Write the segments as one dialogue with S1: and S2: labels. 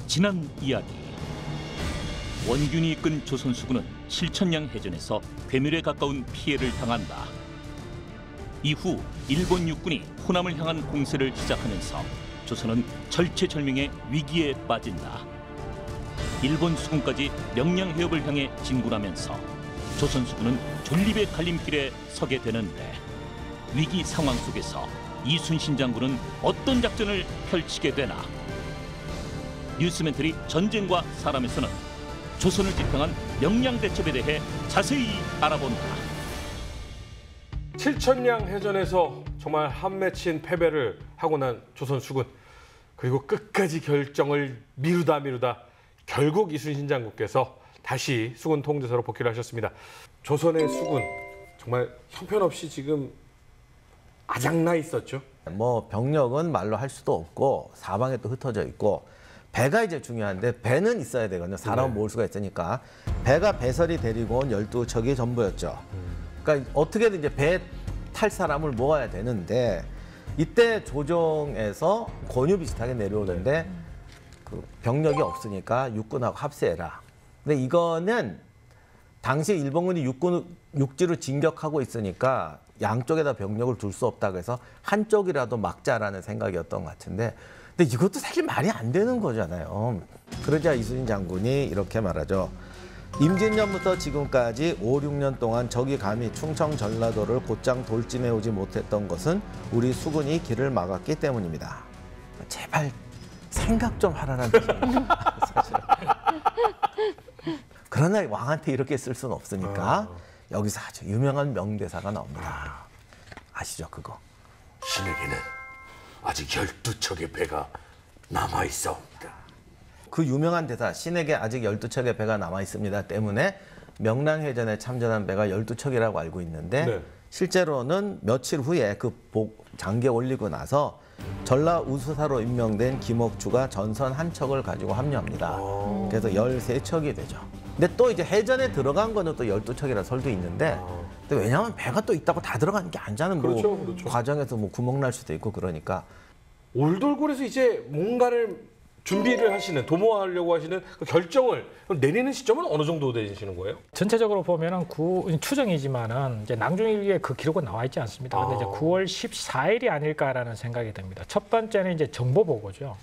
S1: 지난 이야기. 원균이 이끈 조선수군은 실천량 해전에서 괴멸에 가까운 피해를 당한다. 이후 일본 육군이 호남을 향한 공세를 시작하면서 조선은 절체절명의 위기에 빠진다. 일본 수군까지 명량 해협을 향해 진군하면서 조선 수군은 존립의 갈림길에 서게 되는데, 위기 상황 속에서 이순신 장군은 어떤 작전을 펼치게 되나? 뉴스멘터리 전쟁과 사람에서는 조선을 지평한 명량 대첩에 대해 자세히 알아본다.
S2: 칠천량 해전에서 정말 한맺힌 패배를 하고 난 조선 수군, 그리고 끝까지 결정을 미루다 결국 이순신 장군께서 다시 수군 통제사로 복귀를 하셨습니다. 조선의 수군 정말 형편없이 지금 아작나 있었죠.
S3: 뭐 병력은 말로 할 수도 없고 사방에 또 흩어져 있고, 배가 이제 중요한데 배는 있어야 되거든요. 사람은 모을 수가 있으니까. 배가 배설이 데리고 온 12척이 전부였죠. 그러니까 어떻게든 이제 배 탈 사람을 모아야 되는데, 이때 조정에서 권유 비슷하게 내려오는데 그 병력이 없으니까 육군하고 합세해라. 근데 이거는 당시 일본군이 육지로 진격하고 있으니까 양쪽에다 병력을 둘 수 없다고 해서 한쪽이라도 막자라는 생각이었던 것 같은데, 근데 이것도 사실 말이 안 되는 거잖아요. 그러자 이순신 장군이 이렇게 말하죠. 임진년부터 지금까지 5, 6년 동안 적이 감히 충청 전라도를 곧장 돌진해오지 못했던 것은 우리 수군이 길을 막았기 때문입니다. 제발 생각 좀 하라는 뜻입니다. 사실은. 그러나 왕한테 이렇게 쓸 수는 없으니까 여기서 아주 유명한 명대사가 나옵니다. 아시죠, 그거?
S4: 신에게는 아직 12척의 배가 남아있사옵니다.
S3: 그 유명한 대사, 신에게 아직 12척의 배가 남아있습니다 때문에 명량해전에 참전한 배가 12척이라고 알고 있는데,
S2: 네.
S3: 실제로는 며칠 후에 그 장기에 올리고 나서 전라 우수사로 임명된 김옥주가 전선 한 척을 가지고 합류합니다. 그래서 13척이 되죠. 근데 또 이제 해전에 들어간 거는 또 12척이라 설도 있는데, 근데 왜냐하면 배가 또 있다고 다 들어가는 게 아니잖아요.
S2: 그렇죠,
S3: 뭐
S2: 그렇죠.
S3: 과정에서 뭐 구멍 날 수도 있고 그러니까.
S2: 올돌골에서 이제 뭔가를 준비를 하시는, 도모하려고 하시는 그 결정을 내리는 시점은 어느 정도 되시는 거예요?
S5: 전체적으로 보면은 추정이지만은 이제 낭중일기에 그 기록은 나와 있지 않습니다. 근데 이제 9월 14일이 아닐까라는 생각이 듭니다. 첫 번째는 이제 정보 보고죠.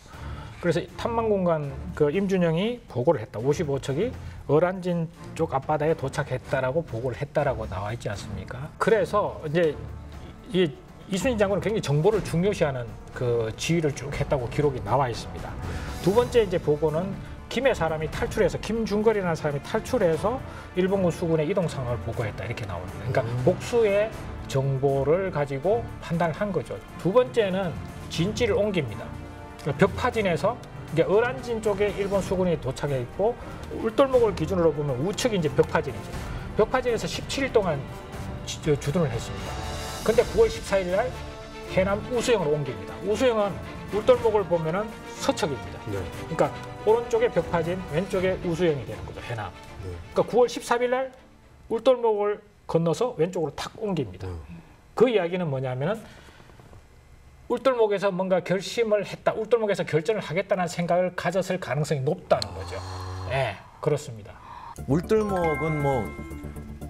S5: 그래서 탐망공간 그 임준영이 보고를 했다. 55척이 어란진 쪽 앞바다에 도착했다라고 보고를 했다라고 나와 있지 않습니까? 그래서 이제 이 이순신 장군은 굉장히 정보를 중요시하는 그 지휘를 쭉 했다고 기록이 나와 있습니다. 두 번째 이제 보고는 김의 사람이 탈출해서, 김중걸이라는 사람이 탈출해서 일본군 수군의 이동 상황을 보고했다, 이렇게 나옵니다. 그러니까 복수의 정보를 가지고 판단을 한 거죠. 두 번째는 진지를 옮깁니다. 벽파진에서 이제 어란진 쪽에 일본 수군이 도착해 있고, 울돌목을 기준으로 보면 우측이 이제 벽파진이죠. 벽파진에서 17일 동안 주둔을 했습니다. 근데 9월 14일 날 해남 우수영으로 옮깁니다. 우수영은 울돌목을 보면은 서척입니다.
S2: 네.
S5: 그러니까 오른쪽에 벽파진, 왼쪽에 우수영이 되는 거죠, 해남. 그러니까 9월 13일 날 울돌목을 건너서 왼쪽으로 탁 옮깁니다. 그 이야기는 뭐냐면은 울돌목에서 뭔가 결심을 했다, 울돌목에서 결전을 하겠다는 생각을 가졌을 가능성이 높다는 거죠. 네, 그렇습니다.
S3: 울돌목은 뭐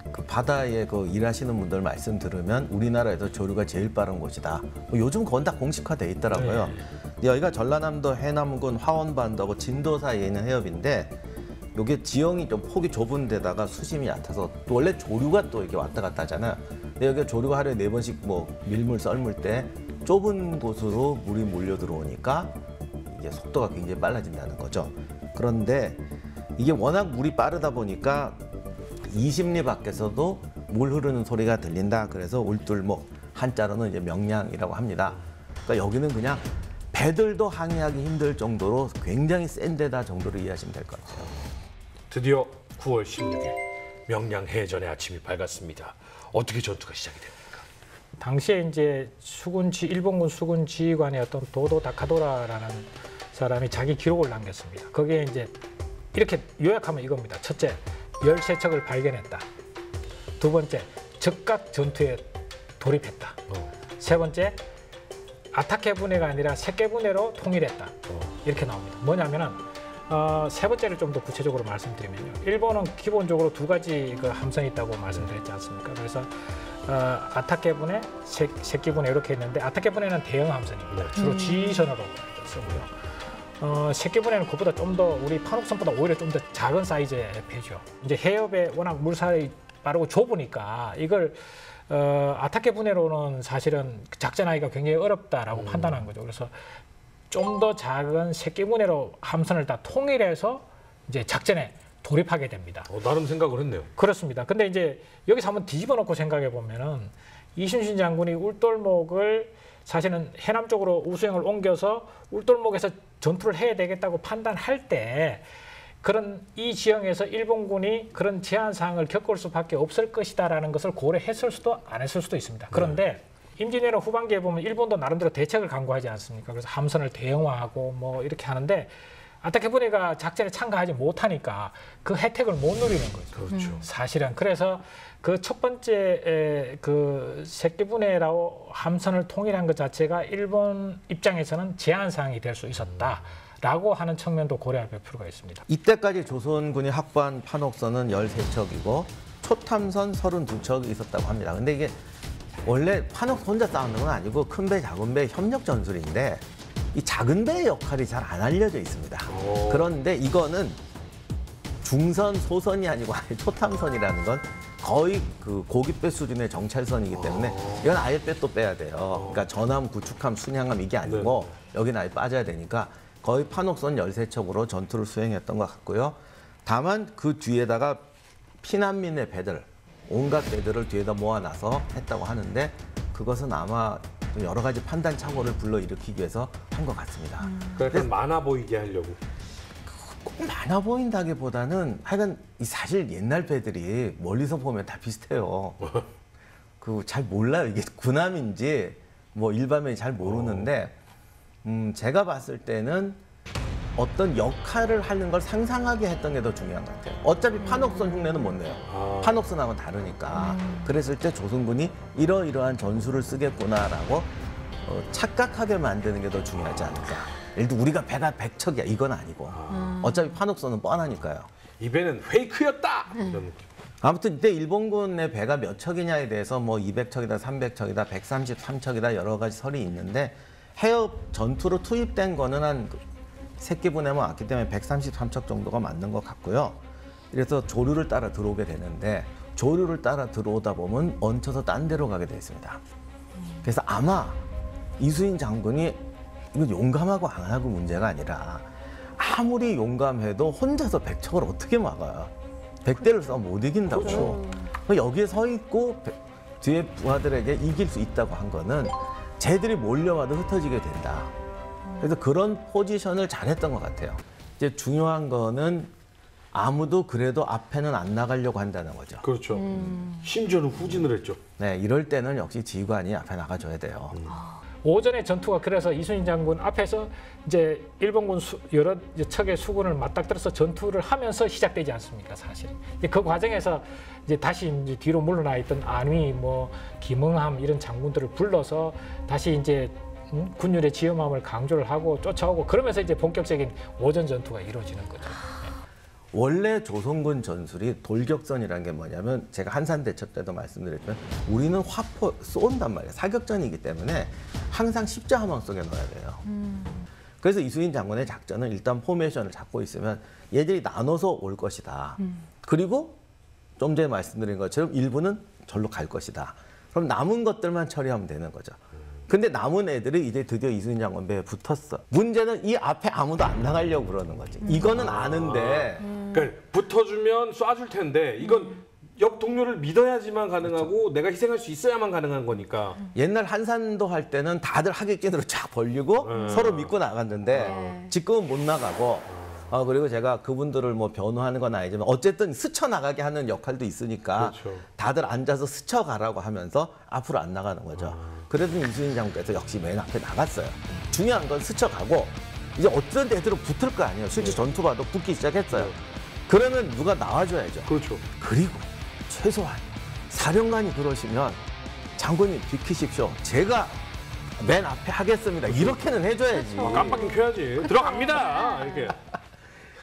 S3: 그 바다에 그 일하시는 분들 말씀 들으면 우리나라에서 조류가 제일 빠른 곳이다. 뭐 요즘 그건 다 공식화돼 있더라고요. 여기가 전라남도 해남군 화원반도하고 진도 사이에 있는 해협인데, 여기 지형이 좀 폭이 좁은 데다가 수심이 얕아서, 또 원래 조류가 또 이렇게 왔다 갔다 하잖아요. 근데 여기가 조류가 하루에 4번씩 뭐 밀물 썰물 때 좁은 곳으로 물이 몰려 들어오니까 이게 속도가 굉장히 빨라진다는 거죠. 그런데 이게 워낙 물이 빠르다 보니까 20리 밖에서도 물 흐르는 소리가 들린다. 그래서 울돌목, 한자로는 이제 명량이라고 합니다. 그러니까 여기는 그냥 배들도 항해하기 힘들 정도로 굉장히 센 데다 정도로 이해하시면 될 것 같아요.
S2: 드디어 9월 16일 명량해전의 아침이 밝았습니다. 어떻게 전투가 시작이 됩니까?
S5: 당시에 이제 일본군 수군 지휘관이었던 도도 다카도라라는 사람이 자기 기록을 남겼습니다. 거기에 이제 이렇게 요약하면 이겁니다. 첫째, 13척을 발견했다. 두 번째, 적각 전투에 돌입했다. 세 번째, 아타케 분해가 아니라 세케 분해로 통일했다. 이렇게 나옵니다. 뭐냐면은 세 번째를 좀 더 구체적으로 말씀드리면요. 일본은 기본적으로 두 가지 그 함선이 있다고 말씀드렸지 않습니까? 그래서 아타케분해, 세끼분해 이렇게 있는데 아타케분해는 대형 함선입니다. 주로 지휘선으로 쓰고요. 세끼분해는 그보다 좀 더 우리 판옥선보다 오히려 좀 더 작은 사이즈의 배죠. 이제 해협에 워낙 물살이 빠르고 좁으니까 이걸 아타케분해로는 사실은 작전하기가 굉장히 어렵다라고 판단한 거죠. 그래서 좀 더 작은 세끼분해로 함선을 다 통일해서 이제 작전에 돌입하게 됩니다.
S2: 나름 생각을 했네요.
S5: 그렇습니다. 근데 이제 여기서 한번 뒤집어 놓고 생각해 보면은 이순신 장군이 울돌목을 사실은 해남 쪽으로 우수영을 옮겨서 울돌목에서 전투를 해야 되겠다고 판단할 때 그런 이 지형에서 일본군이 그런 제한 사항을 겪을 수밖에 없을 것이다라는 것을 고려했을 수도 안 했을 수도 있습니다. 그런데 임진왜란 후반기에 보면 일본도 나름대로 대책을 강구하지 않습니까? 그래서 함선을 대형화하고 뭐 이렇게 하는데 아타케분해가 작전에 참가하지 못하니까 그 혜택을 못 누리는 거죠.
S2: 그렇죠.
S5: 사실은 그래서 그 첫 번째 그 세끼분해라고 함선을 통일한 것 자체가 일본 입장에서는 제한 사항이 될 수 있었다라고 하는 측면도 고려할 필요가 있습니다.
S3: 이때까지 조선군이 확보한 판옥선은 13척이고 초탐선 32척이 있었다고 합니다. 근데 이게 원래 판옥 혼자 싸우는 건 아니고 큰 배, 작은 배 협력 전술인데 이 작은 배의 역할이 잘 안 알려져 있습니다. 그런데 이거는 중선, 소선이 아니고 아예 초탐선이라는 건 거의 그 고깃배 수준의 정찰선이기 때문에 이건 아예 빼도 빼야 돼요. 그러니까 전함, 구축함, 순양함 이게 아니고 여기는 아예 빠져야 되니까 거의 판옥선 13척으로 전투를 수행했던 것 같고요. 다만 그 뒤에다가 피난민의 배들, 온갖 배들을 뒤에다 모아놔서 했다고 하는데 그것은 아마 여러 가지 판단 착오를 불러일으키기 위해서 한 것 같습니다.
S2: 그러니까 많아 보이게 하려고.
S3: 꼭 많아 보인다기보다는 하여간 사실 옛날 배들이 멀리서 보면 다 비슷해요. 그 잘 몰라요. 이게 군함인지 뭐 일반면이 잘 모르는데 제가 봤을 때는 어떤 역할을 하는 걸 상상하게 했던 게 더 중요한 것 같아요. 어차피 판옥선 흉내는 못 내요. 판옥선하고는 다르니까. 그랬을 때 조선군이 이러이러한 전술을 쓰겠구나라고 착각하게 만드는 게 더 중요하지 않을까. 예를 들어 우리가 배가 100척이야. 이건 아니고. 어차피 판옥선은 뻔하니까요.
S2: 이 배는 페이크였다. 이런 느낌.
S3: 아무튼 이때 일본군의 배가 몇 척이냐에 대해서 뭐 200척이다, 300척이다, 133척이다 여러 가지 설이 있는데 해협 전투로 투입된 거는 한 세끼분해만 왔기 때문에 133척 정도가 맞는 것 같고요. 그래서 조류를 따라 들어오게 되는데 조류를 따라 들어오다 보면 얹혀서 딴 데로 가게 돼 있습니다. 그래서 아마 이수인 장군이 이건 용감하고 안 하고 문제가 아니라 아무리 용감해도 혼자서 100척을 어떻게 막아요? 100대를 싸우면 못 이긴다고. 그렇죠. 여기에 서 있고 뒤에 부하들에게 이길 수 있다고 한 거는 쟤들이 몰려와도 흩어지게 된다. 그래서 그런 포지션을 잘했던 것 같아요. 이제 중요한 거는 아무도 그래도 앞에는 안 나가려고 한다는 거죠.
S2: 그렇죠. 심지어는 후진을 했죠.
S3: 네, 이럴 때는 역시 지휘관이 앞에 나가줘야 돼요.
S5: 오전의 전투가 그래서 이순신 장군 앞에서 이제 일본군 여러 척의 수군을 맞닥뜨려서 전투를 하면서 시작되지 않습니까, 사실. 이제 그 과정에서 이제 다시 이제 뒤로 물러나 있던 안위, 뭐 김응함 이런 장군들을 불러서 다시 이제 군율의 지엄함을 강조를 하고 쫓아오고 그러면서 이제 본격적인 오전 전투가 이루어지는 거죠.
S3: 원래 조선군 전술이 돌격전이라는 게 뭐냐면 제가 한산대첩 때도 말씀드렸지만 우리는 화포 쏜단 말이에요. 사격전이기 때문에 항상 십자함망 속에 넣어야 돼요. 그래서 이수인 장군의 작전은 일단 포메이션을 잡고 있으면 얘들이 나눠서 올 것이다. 그리고 좀 전에 말씀드린 것처럼 일부는 절로 갈 것이다. 그럼 남은 것들만 처리하면 되는 거죠. 근데 남은 애들이 이제 드디어 이순신 장군 배에 붙었어. 문제는 이 앞에 아무도 안 나가려고 그러는 거지. 이거는 아는데.
S2: 그러니까 붙어주면 쏴줄 텐데 이건 옆 동료를 믿어야지만 가능하고 그렇죠. 내가 희생할 수 있어야만 가능한 거니까.
S3: 옛날 한산도 할 때는 다들 하객진으로 쫙 벌리고 서로 믿고 나갔는데 지금은 못 나가고 그리고 제가 그분들을 뭐 변호하는 건 아니지만 어쨌든 스쳐나가게 하는 역할도 있으니까
S2: 그렇죠.
S3: 다들 앉아서 스쳐가라고 하면서 앞으로 안 나가는 거죠. 그래도 이순신 장군께서 역시 맨 앞에 나갔어요. 중요한 건 스쳐가고 이제 어떤 애들은 붙을 거 아니에요. 실제 전투 봐도 붙기 시작했어요. 그러면 누가 나와줘야죠.
S2: 그렇죠.
S3: 그리고 최소한 사령관이 그러시면 장군님 비키십시오. 제가 맨 앞에 하겠습니다. 이렇게는 해줘야지.
S2: 깜빡이 켜야지. 들어갑니다. 이렇게.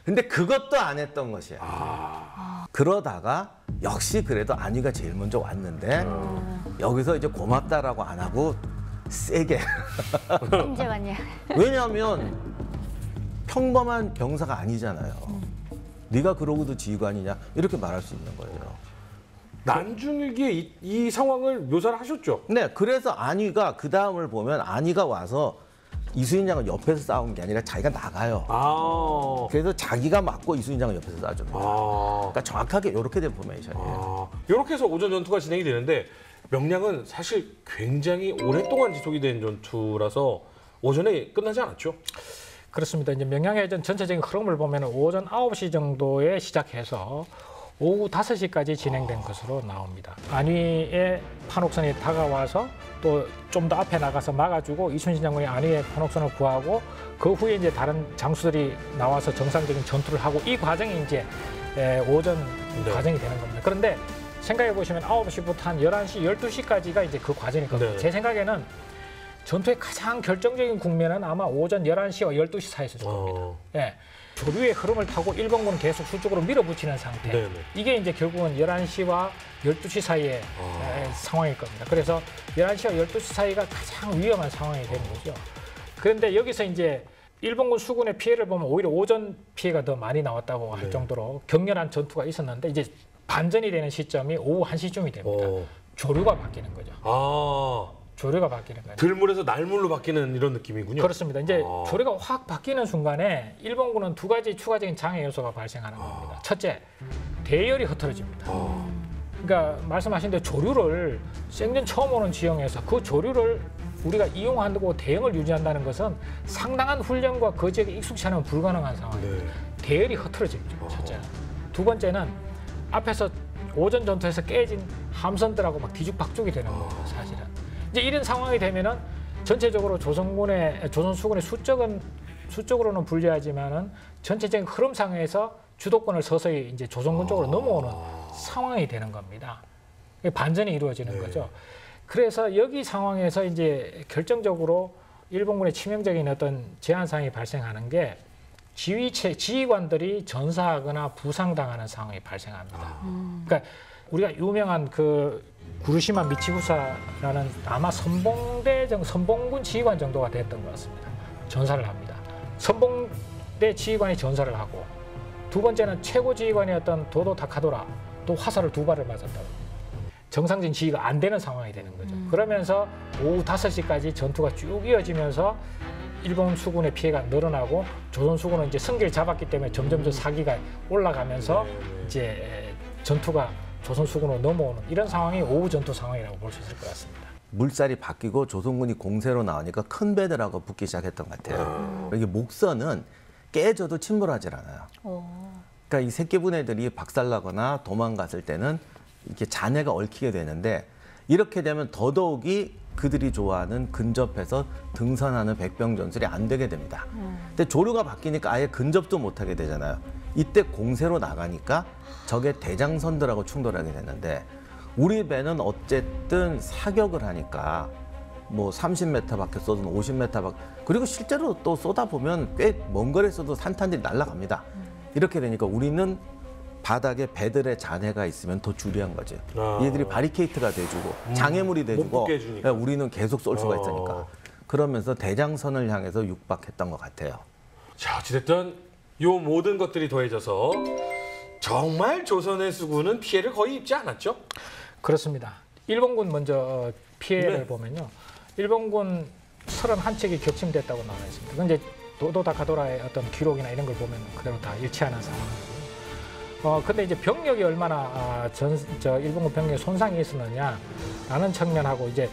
S3: 근데 그것도 안 했던 것이야. 그러다가 역시 그래도 안위가 제일 먼저 왔는데 여기서 이제 고맙다라고 안 하고 세게.
S6: 이제 왔냐?
S3: 왜냐하면 평범한 병사가 아니잖아요. 네가 그러고도 지휘관이냐 이렇게 말할 수 있는 거예요.
S2: 난중일기에 이 상황을 묘사를 하셨죠?
S3: 네, 그래서 안위가 그 다음을 보면 안위가 와서 이순신 장관 옆에서 싸운 게 아니라 자기가 나가요.
S2: 아,
S3: 그래서 자기가 맞고 이순신 장관 옆에서 쏴줍니다.
S2: 아,
S3: 그러니까 정확하게 이렇게 된 포메이션이에요.
S2: 이렇게 해서 오전 전투가 진행이 되는데 명량은 사실 굉장히 오랫동안 지속이 된 전투라서 오전에 끝나지 않았죠?
S5: 그렇습니다. 이제 명량해전 전체적인 흐름을 보면 오전 9시 정도에 시작해서 오후 5시까지 진행된 것으로 나옵니다. 안위의 판옥선이 다가와서 또 좀 더 앞에 나가서 막아주고 이순신 장군이 안위의 판옥선을 구하고 그 후에 이제 다른 장수들이 나와서 정상적인 전투를 하고 이 과정이 이제 오전
S2: 네.
S5: 과정이 되는 겁니다. 그런데 생각해 보시면 9시부터 한 11시, 12시까지가 이제 그 과정이거든요.
S2: 네.
S5: 제 생각에는 전투의 가장 결정적인 국면은 아마 오전 11시와 12시 사이였을 겁니다. 예. 조류의 흐름을 타고 일본군은 계속 수적으로 밀어붙이는 상태.
S2: 네네.
S5: 이게 이제 결국은 11시와 12시 사이의 상황일 겁니다. 그래서 11시와 12시 사이가 가장 위험한 상황이 되는 거죠. 그런데 여기서 이제 일본군 수군의 피해를 보면 오히려 오전 피해가 더 많이 나왔다고 할 정도로 격렬한 전투가 있었는데 이제 반전이 되는 시점이 오후 1시쯤이 됩니다. 조류가 바뀌는 거죠.
S2: 아,
S5: 조류가 바뀌는 거예요.
S2: 들물에서 날물로 바뀌는 이런 느낌이군요.
S5: 그렇습니다. 이제 조류가 확 바뀌는 순간에 일본군은 두 가지 추가적인 장애 요소가 발생하는 겁니다. 첫째, 대열이 흐트러집니다. 그러니까 말씀하신 대로 조류를 생전 처음 오는 지형에서 그 조류를 우리가 이용하고 대응을 유지한다는 것은 상당한 훈련과 그 지역에 익숙치 않으면 불가능한 상황입니다.
S2: 네.
S5: 대열이 흐트러집니다. 첫째는. 두 번째는 앞에서 오전 전투에서 깨진 함선들하고 막 뒤죽박죽이 되는 겁니다. 사실은. 이제 이런 상황이 되면은 전체적으로 조선 수군의 수적으로는 불리하지만은 전체적인 흐름상에서 주도권을 서서히 이제 조선군 쪽으로 넘어오는 상황이 되는 겁니다. 반전이 이루어지는 거죠. 그래서 여기 상황에서 이제 결정적으로 일본군의 치명적인 어떤 제한 사항이 발생하는 게 지휘관들이 전사하거나 부상당하는 상황이 발생합니다. 그러니까 우리가 유명한 그 구르시마 미치구사라는 아마 선봉군 지휘관 정도가 됐던 것 같습니다. 전사를 합니다. 선봉대 지휘관이 전사를 하고 두 번째는 최고 지휘관이었던 도도 타카도라 또 화살을 2발을 맞았다고. 정상적인 지휘가 안 되는 상황이 되는 거죠. 그러면서 오후 5시까지 전투가 쭉 이어지면서 일본 수군의 피해가 늘어나고 조선 수군은 이제 승기를 잡았기 때문에 점점 더 사기가 올라가면서 이제 전투가 조선 수군으로 넘어오는 이런 상황이 오후 전투 상황이라고 볼 수 있을 것 같습니다.
S3: 물살이 바뀌고 조선군이 공세로 나오니까 큰 배들하고 붙기 시작했던 것 같아요. 이게 목선은 깨져도 침몰하질 않아요. 그러니까 이 새끼분애들이 박살나거나 도망갔을 때는 이렇게 잔해가 얽히게 되는데 이렇게 되면 더더욱이 그들이 좋아하는 근접해서 등선하는 백병 전술이 안 되게 됩니다. 근데 조류가 바뀌니까 아예 근접도 못하게 되잖아요. 이때 공세로 나가니까 적의 대장선들하고 충돌하게 되는데 우리 배는 어쨌든 사격을 하니까 뭐 30m 밖에 쏘든 50m 밖 그리고 실제로 또 쏘다 보면 꽤 먼 거리에서도 산탄들이 날아갑니다. 이렇게 되니까 우리는 바닥에 배들의 잔해가 있으면 더 유리한 거지. 얘들이 바리케이트가 돼주고 장애물이 돼주고 우리는 계속 쏠 수가 있으니까. 그러면서 대장선을 향해서 육박했던 것 같아요.
S2: 자, 어찌됐든 이 모든 것들이 더해져서 정말 조선의 수군은 피해를 거의 입지 않았죠?
S5: 그렇습니다. 일본군 먼저 피해를 보면요. 일본군 31척이 격침됐다고 나와 있습니다. 그건 이제 도도 다카도라의 어떤 기록이나 이런 걸 보면 그대로 다 일치하는 상황이고. 근데 이제 병력이 얼마나 일본군 병력에 손상이 있었느냐라는 측면하고 이제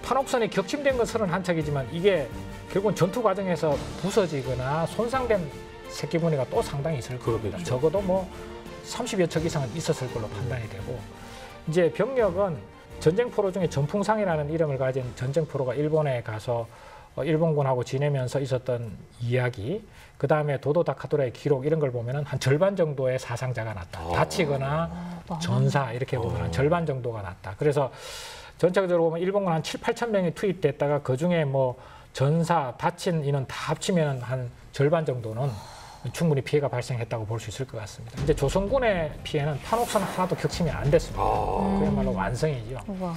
S5: 판옥선이 격침된 건 31척이지만 이게 결국은 전투 과정에서 부서지거나 손상된 새끼분해가 또 상당히 있을 겁니다.
S2: 그렇겠죠.
S5: 적어도 뭐 30여 척 이상은 있었을 걸로 판단이 되고 이제 병력은 전쟁포로 중에 전풍상이라는 이름을 가진 전쟁포로가 일본에 가서 일본군하고 지내면서 있었던 이야기, 그 다음에 도도 다카도라의 기록 이런 걸 보면은 한 절반 정도의 사상자가 났다. 다치거나 전사 이렇게 보면 한 절반 정도가 났다. 그래서 전체적으로 보면 일본군 한 7, 8천 명이 투입됐다가 그 중에 뭐 전사, 다친 인원 다 합치면 한 절반 정도는 충분히 피해가 발생했다고 볼 수 있을 것 같습니다. 이제 조선군의 피해는 판옥선 하나도 격침이 안 됐습니다. 그야말로 완성이죠.
S6: 우와.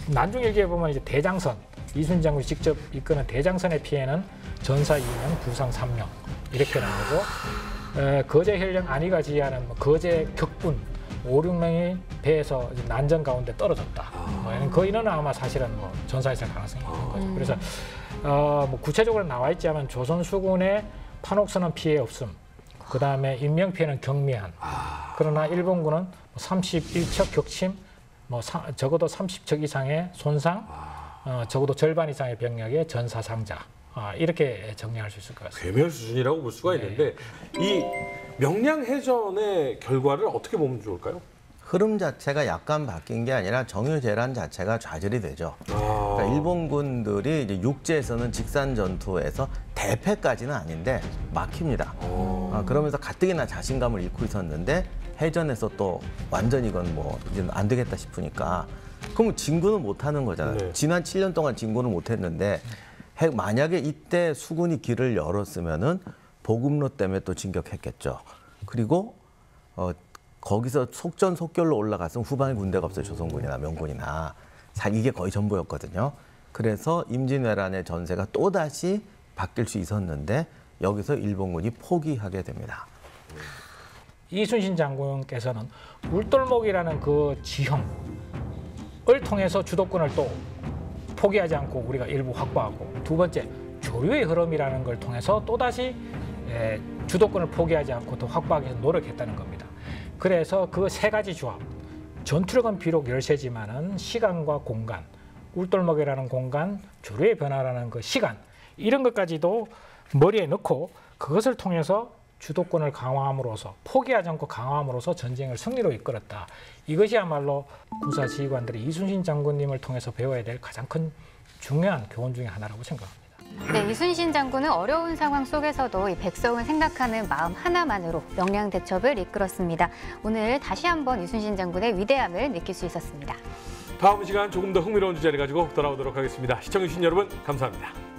S5: 난중일기에 보면 이제 대장선, 이순신 장군이 직접 이끄는 대장선의 피해는 전사 2명, 부상 3명 이렇게 나오고 거제 혈령 안위가 지휘하는 거제 격분 5, 6명이 배에서 난전 가운데 떨어졌다. 그 인원은 아마 사실은 전사했을 가능성이 있는 거죠. 그래서 구체적으로 나와 있지 않은 조선 수군의 판옥선은 피해 없음. 그 다음에 인명 피해는 경미한. 그러나 일본군은 31척 격침, 적어도 30척 이상의 손상, 적어도 절반 이상의 병력의 전사상자. 이렇게 정리할 수 있을 것 같습니다.
S2: 괴멸 수준이라고 볼 수가 있는데 이 명량해전의 결과를 어떻게 보면 좋을까요?
S3: 흐름 자체가 약간 바뀐 게 아니라 정유재란 자체가 좌절이 되죠. 그러니까 일본군들이 이제 육지에서는 직산 전투에서 대패까지는 아닌데 막힙니다. 그러면서 가뜩이나 자신감을 잃고 있었는데 해전에서 또 완전히 이건 이제 안 되겠다 싶으니까 그러면 진군은 못 하는 거잖아요.
S2: 네.
S3: 지난 7년 동안 진군을 못 했는데 만약에 이때 수군이 길을 열었으면은 보급로 때문에 또 진격했겠죠. 그리고 거기서 속전속결로 올라갔으면 후방에 군대가 없어요. 조선군이나 명군이나. 이게 거의 전부였거든요. 그래서 임진왜란의 전세가 또다시 바뀔 수 있었는데 여기서 일본군이 포기하게 됩니다.
S5: 이순신 장군께서는 울돌목이라는 그 지형을 통해서 주도권을 또 포기하지 않고 우리가 일부 확보하고, 두 번째 조류의 흐름이라는 걸 통해서 또다시 주도권을 포기하지 않고 더 확보하기 위해서 노력했다는 겁니다. 그래서 그 세 가지 조합, 전투력은 비록 열세지만은 시간과 공간, 울돌목이라는 공간, 조류의 변화라는 그 시간, 이런 것까지도 머리에 넣고 그것을 통해서 주도권을 강화함으로써, 포기하지 않고 강화함으로써 전쟁을 승리로 이끌었다. 이것이야말로 군사 지휘관들이 이순신 장군님을 통해서 배워야 될 가장 큰 중요한 교훈 중에 하나라고 생각합니다.
S6: 네, 이순신 장군은 어려운 상황 속에서도 이 백성을 생각하는 마음 하나만으로 명량대첩을 이끌었습니다. 오늘 다시 한번 이순신 장군의 위대함을 느낄 수 있었습니다.
S2: 다음 시간 조금 더 흥미로운 주제를 가지고 돌아오도록 하겠습니다. 시청해주신 여러분 감사합니다.